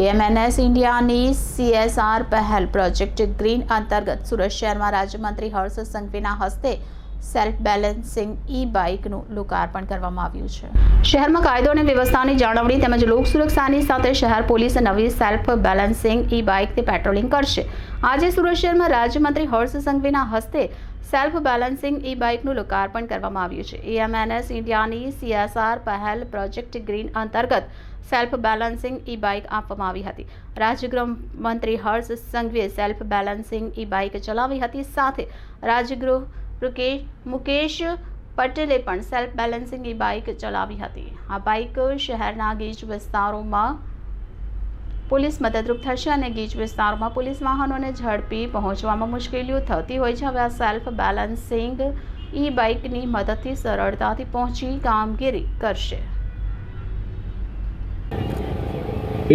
AMNS ઇન્ડિયાની CSR પહેલ project green અંતર્ગત સુરત શહેરમાં રાજ્યમંત્રી હર્ષ સંઘવીના હસ્તે સેલ્ફ બેલેન્સિંગ બાઇકનું લોકાર્પણ કરવામાં આવ્યું છે। શહેરમાં કાયદો અને વ્યવસ્થાની જાળવણી તેમજ લોક સુરક્ષાની સાથે શહેર પોલીસ નવી સેલ્ફ બેલેન્સિંગ બાઇકથી પેટ્રોલિંગ કરશે। આજે સુરત શહેરમાં રાજ્યમંત્રી હર્ષ સંઘવીના હસ્તે સેલ્ફ બેલેન્સિંગ બાઇકનું લોકાર્પણ કરવામાં આવ્યું છે। એએમએનએસ ઇન્ડિયાની CSR પહેલ પ્રોજેક્ટ ગ્રીન અંતર્ગત સેલ્ફ બેલેન્સિંગ બાઇક આપવામાં આવી હતી। રાજ્યગૃહ મંત્રી હર્ષ સંઘવીએ સેલ્ફ બેલેન્સિંગ બાઇક ચલાવી હતી। સાથે રાજ્યગૃહ મુકેશ પટેલે પણ સેલ્ફ બેલેન્સિંગ બાઇક ચલાવી હતી। આ બાઇક શહેરના ગીચ વિસ્તારોમાં પોલીસ મદદરૂપ થશે અને ગીચ વિસ્તારોમાં પોલીસ વાહનોને ઝડપી પહોંચવામાં મુશ્કેલીઓ થતી હોય છે। હવે આ સેલ્ફ બેલેન્સિંગ બાઇકની મદદથી સરળતાથી પહોંચી કામગીરી કરશે।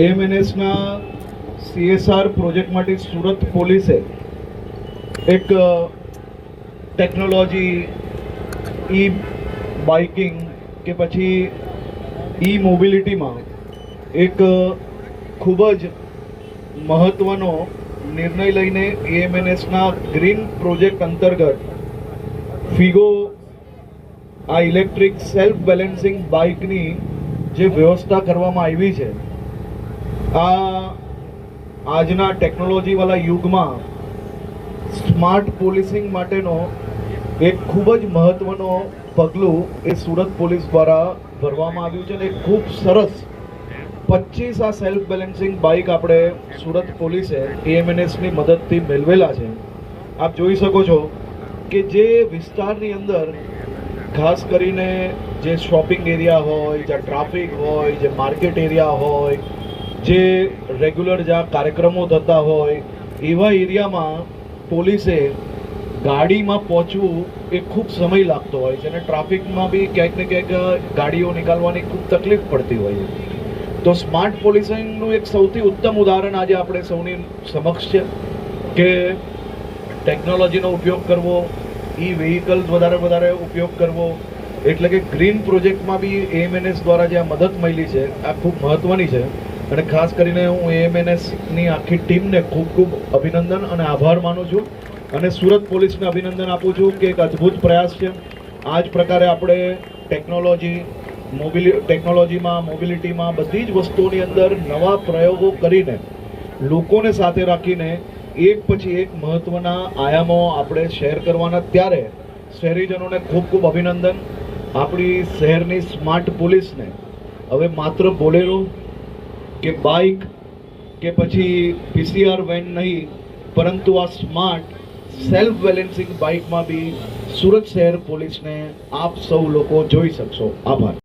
એએમએનએસના CSR પ્રોજેક્ટ માટે સુરત પોલીસે એક ટેકનોલોજી બાઇકિંગ કે પછી મોબિલિટીમાં એક ખૂબ જ મહત્ત્વનો નિર્ણય લઈને એએમએનએસના ગ્રીન પ્રોજેક્ટ અંતર્ગત ફિગો આ ઇલેક્ટ્રિક સેલ્ફ બેલેન્સિંગ બાઇકની જે વ્યવસ્થા કરવામાં આવી છે, આજના ટેકનોલોજીવાળા યુગમાં સ્માર્ટ પોલીસિંગ માટેનો એક ખૂબ જ મહત્ત્વનો પગલું એ સુરત પોલીસ દ્વારા ભરવામાં આવ્યું છે અને એક ખૂબ સરસ 25 આ સેલ્ફ બેલેન્સિંગ બાઇક આપણે સુરત પોલીસે એએમએનએસની મદદથી મેળવેલા છે। આપ જોઈ શકો છો કે જે વિસ્તારની અંદર ખાસ કરીને જે શોપિંગ એરિયા હોય, જ્યાં ટ્રાફિક હોય, જે માર્કેટ એરિયા હોય, જે રેગ્યુલર જ્યાં કાર્યક્રમો થતા હોય, એવા એરિયામાં પોલીસે ગાડીમાં પહોંચવું એ ખૂબ સમય લાગતો હોય છે અને ટ્રાફિકમાં બી ક્યાંક ને ક્યાંક ગાડીઓ નીકાળવાની ખૂબ તકલીફ પડતી હોય છે। તો સ્માર્ટ પોલીસિંગનું એક સૌથી ઉત્તમ ઉદાહરણ આજે આપણે સૌની સમક્ષ છે કે ટેકનોલોજીનો ઉપયોગ કરવો, વ્હીકલ્સ વધારે ઉપયોગ કરવો, એટલે કે ગ્રીન પ્રોજેક્ટમાં બી એએમએનએસ દ્વારા જે આ મદદ મળી છે આ ખૂબ મહત્ત્વની છે અને ખાસ કરીને હું એએમએનએસની આખી ટીમને ખૂબ અભિનંદન અને આભાર માનું છું અને સુરત પોલીસને અભિનંદન આપું છું કે એક અદ્ભુત પ્રયાસ છે। આ જ પ્રકારે આપણે ટેકનોલોજીમાં મોબિલિટીમાં બધી જ વસ્તુઓની અંદર નવા પ્રયોગો કરીને લોકોને સાથે રાખીને એક પછી એક મહત્ત્વના આયામો આપણે શેર કરવાના। ત્યારે શહેરીજનોને ખૂબ અભિનંદન। આપણી શહેરની સ્માર્ટ પોલીસને હવે માત્ર બોલેરો કે બાઇક કે પછી PCR વેન નહીં, પરંતુ આ સ્માર્ટ સેલ્ફ બેલેન્સિંગ બાઇકમાં બી સુરત શહેર પોલીસને આપ સૌ લોકો જોઈ શકશો। આભાર।